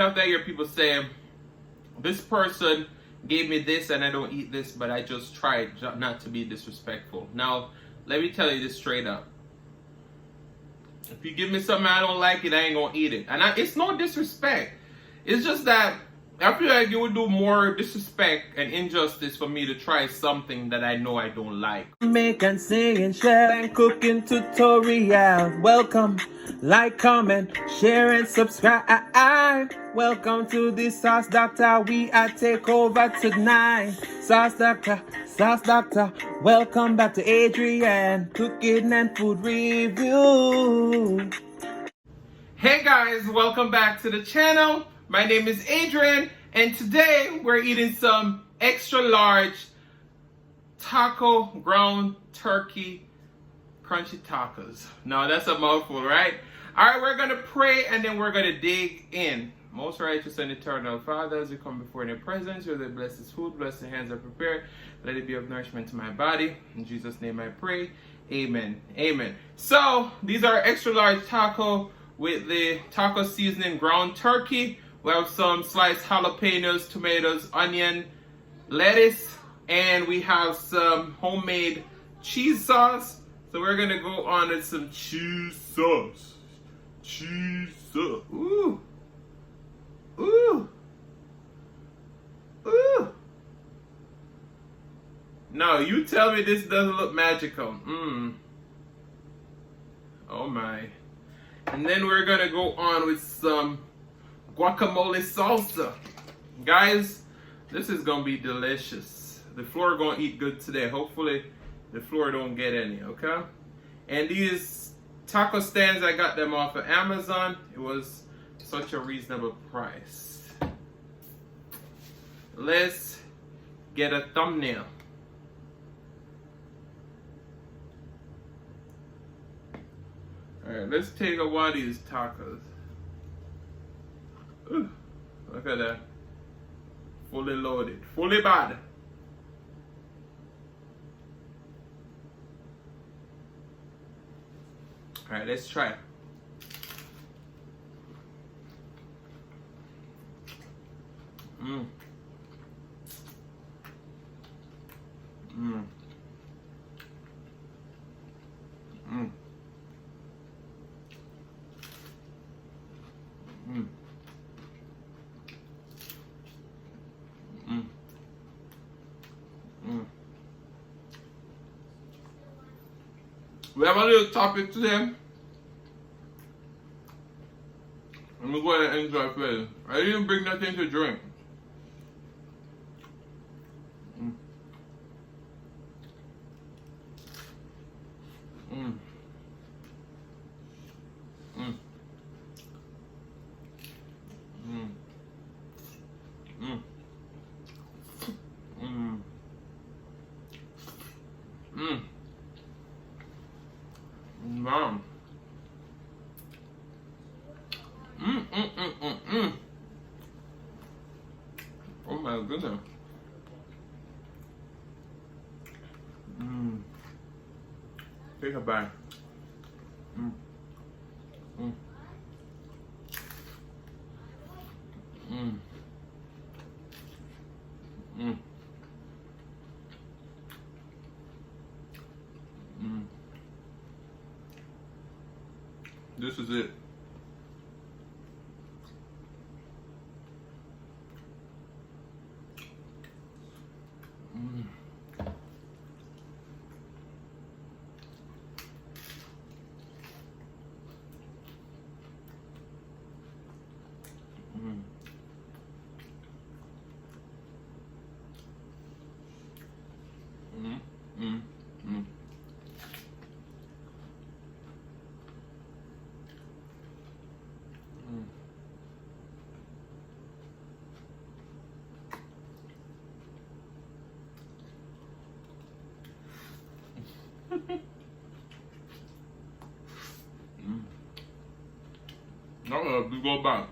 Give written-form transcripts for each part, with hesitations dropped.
After I hear people say, this person gave me this and I don't eat this, but I just tried not to be disrespectful. Now, let me tell you this straight up. If you give me something I don't like it, I ain't gonna eat it. And it's no disrespect. It's just that I feel like it would do more disrespect and injustice for me to try something that I know I don't like. Jamaican singing, chef and cooking tutorial. Welcome, like, comment, share and subscribe. Welcome to the Sauce Doctor. We are take over tonight. Sauce Doctor, Sauce Doctor. Welcome back to Adrian, cooking and food review. Hey guys, welcome back to the channel. My name is Adrian, and today we're eating some extra large taco ground turkey crunchy tacos. Now that's a mouthful, right? Alright, we're gonna pray and then we're gonna dig in. Most righteous and eternal Father, as we come before your presence, you're the bless this food, bless the hands that prepare, let it be of nourishment to my body. In Jesus' name I pray. Amen. Amen. So these are extra large taco with the taco seasoning ground turkey. We have some sliced jalapeños, tomatoes, onion, lettuce, and we have some homemade cheese sauce. So we're gonna go on with some cheese sauce. Cheese sauce. Ooh. Ooh. Ooh. No, you tell me this doesn't look magical. Oh my. And then we're gonna go on with some guacamole salsa. Guys, this is gonna be delicious. The floor gonna eat good today. Hopefully the floor don't get any, okay? And these taco stands, I got them off of Amazon. It was such a reasonable price. Let's get a thumbnail. Alright, let's take one of these tacos. Ooh, look at that. Fully loaded. Fully bad. Alright, let's try. Mmm. Mmm. Mmm. Mm. Mm. Mm. We have a little topic today. I'm gonna go ahead and enjoy first. I didn't bring nothing to drink. Mm. Mm. Mm. Mm. Mm. Mm. Mm. Mom. Oh my goodness. Take a bite. Mm. Mm. Mm. Mm. Mm. This is it. Mm. Mm. Mm. Mm. Mm. We go back.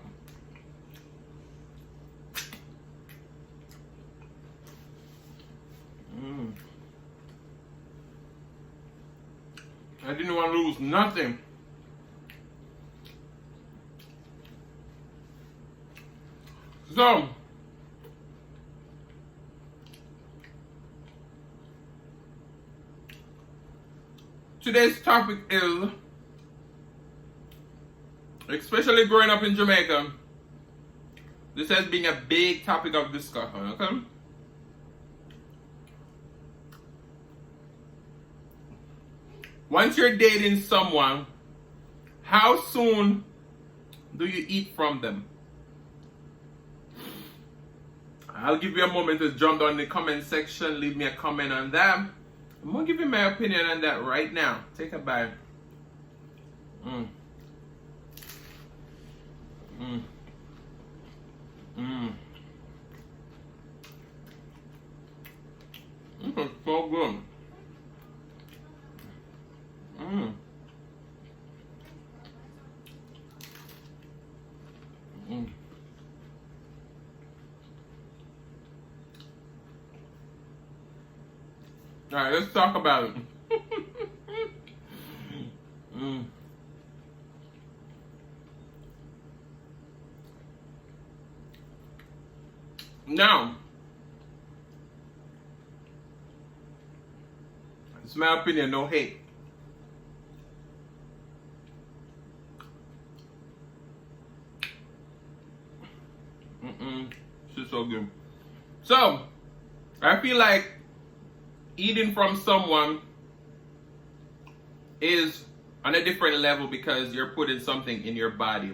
I didn't want to lose nothing. So, today's topic is, especially growing up in Jamaica, this has been a big topic of discussion, okay? Once you're dating someone, how soon do you eat from them? I'll give you a moment to jump down in the comment section, leave me a comment on that. I'm gonna give you my opinion on that right now. Take a bite. Mmm. Mmm. Mmm. This is so good. Mmm. Mmm. All right, let's talk about it. Mm. Now, it's my opinion, no hate. This is so good. So, I feel like eating from someone is on a different level because you're putting something in your body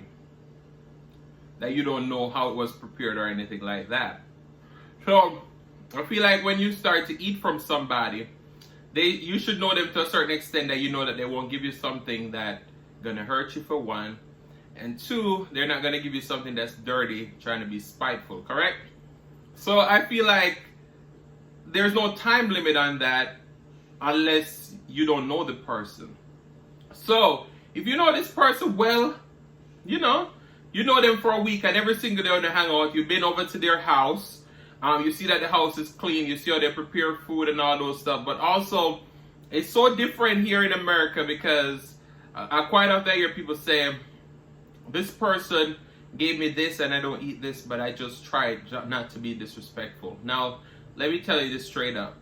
that you don't know how it was prepared or anything like that. So I feel like when you start to eat from somebody, you should know them to a certain extent that you know that they won't give you something that's gonna hurt you, for one, and two, they're not gonna give you something that's dirty, trying to be spiteful, correct? So I feel like there's no time limit on that unless you don't know the person. So if you know this person well, you know them for a week, and every single day when they hang out, you've been over to their house, you see that the house is clean, you see how they prepare food and all those stuff. But also, it's so different here in America because I quite often hear people say, this person gave me this and I don't eat this, but I just tried not to be disrespectful. Now, let me tell you this straight up.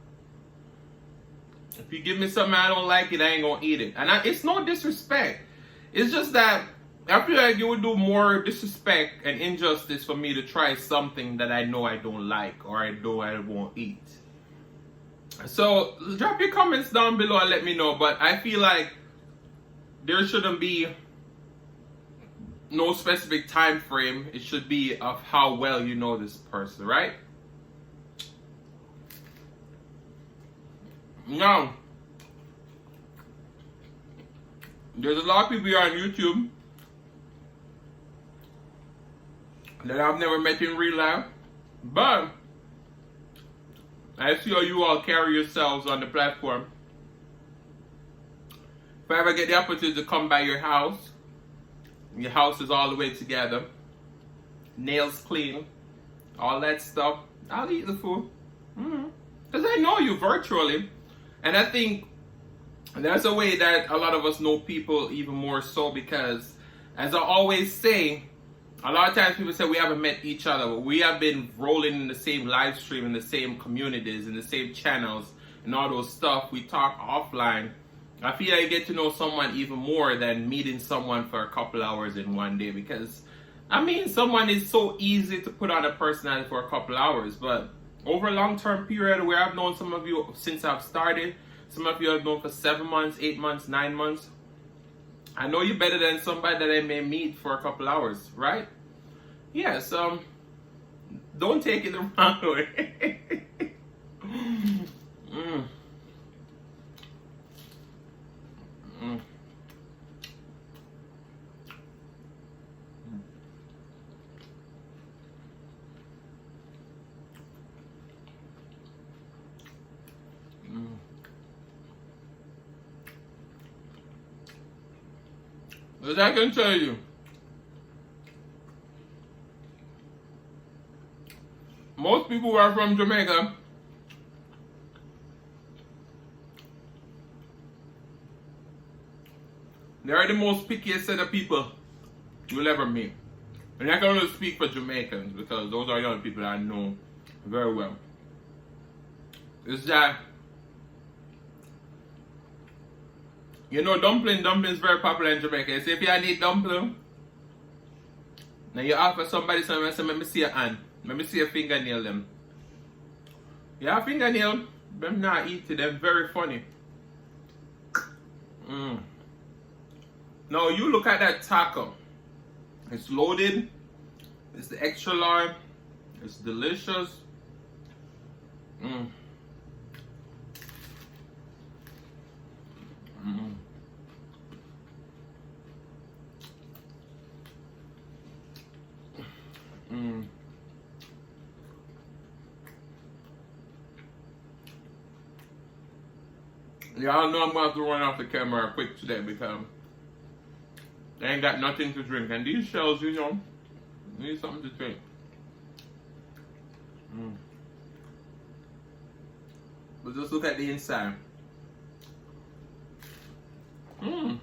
If you give me something I don't like it, I ain't gonna eat it. And it's no disrespect. It's just that I feel like you would do more disrespect and injustice for me to try something that I know I don't like or I won't eat. So drop your comments down below and let me know. But I feel like there shouldn't be no specific time frame. It should be of how well you know this person, right? Now, there's a lot of people here on YouTube that I've never met in real life, but I see how you all carry yourselves on the platform. If I ever get the opportunity to come by your house is all the way together, nails clean, all that stuff, I'll eat the food. Because I know you virtually. And I think that's a way that a lot of us know people even more so, because as I always say, a lot of times people say we haven't met each other, but we have been rolling in the same live stream, in the same communities, in the same channels, and all those stuff. We talk offline. I feel like you get to know someone even more than meeting someone for a couple hours in one day, because, I mean, someone is so easy to put on a personality for a couple hours, but over a long-term period where I've known some of you since I've started, some of you I've known for 7 months, 8 months, 9 months, I know you better than somebody that I may meet for a couple hours, right? Yes, don't take it the wrong way. As I can tell you, most people who are from Jamaica they are the most pickiest set of people you'll ever meet. And I can only speak for Jamaicans because those are the only people I know very well. Is that, you know, dumpling is very popular in Jamaica. So if you need dumpling, now you offer somebody something and say, let me see your hand, let me see your fingernail them. Yeah, fingernail, them not eat it, them very funny. Now you look at that taco. It's loaded, it's the extra large, it's delicious. Y'all know I'm going to have to run off the camera quick today because I ain't got nothing to drink. And these shells, you know, need something to drink. But just look at the inside. And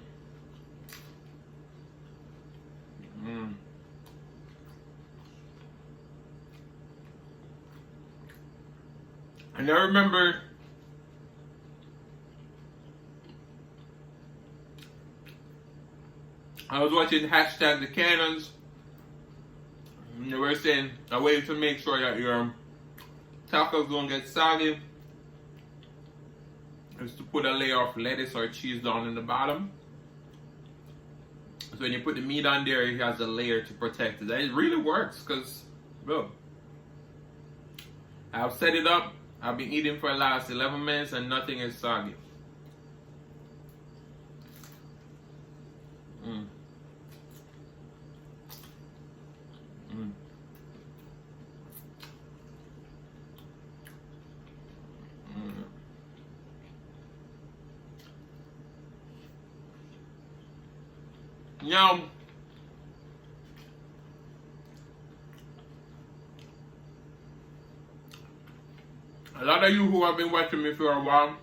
I remember I was watching hashtag the cannons, and they were saying a way to make sure that your tacos don't get soggy is to put a layer of lettuce or cheese down in the bottom. So when you put the meat on there, it has a layer to protect it. And it really works because, bro, I've set it up. I've been eating for the last 11 minutes and nothing is soggy. Now, a lot of you who have been watching me for a while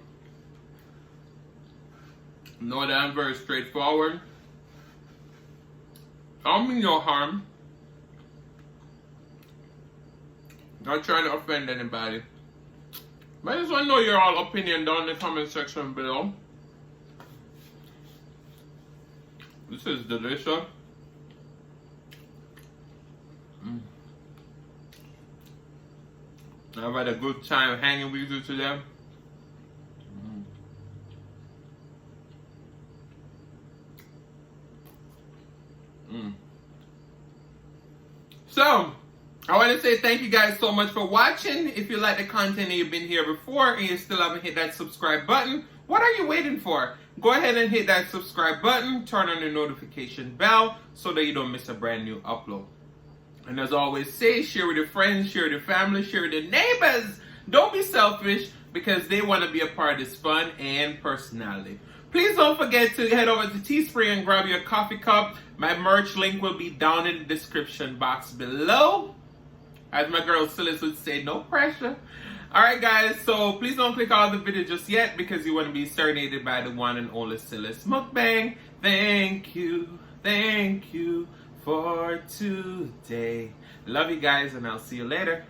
know that I'm very straightforward. I don't mean no harm. Not trying to offend anybody. But I just want to know your all opinion down in the comment section below. This is delicious. I've had a good time hanging with you today. So, I want to say thank you guys so much for watching. If you like the content and you've been here before and you still haven't hit that subscribe button, what are you waiting for? Go ahead and hit that subscribe button, turn on the notification bell so that you don't miss a brand new upload. And as always say, share with your friends, share with your family, share with your neighbors. Don't be selfish because they want to be a part of this fun and personality. Please don't forget to head over to Teespring and grab your coffee cup. My merch link will be down in the description box below. As my girl Silas would say, no pressure. Alright guys, so please don't click out the video just yet because you want to be serenaded by the one and only Silas Mukbang. Thank you for today. Love you guys and I'll see you later.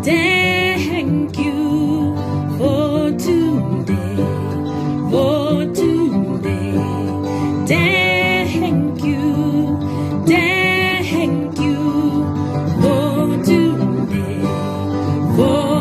Thank you for today, for today. Thank you for today, for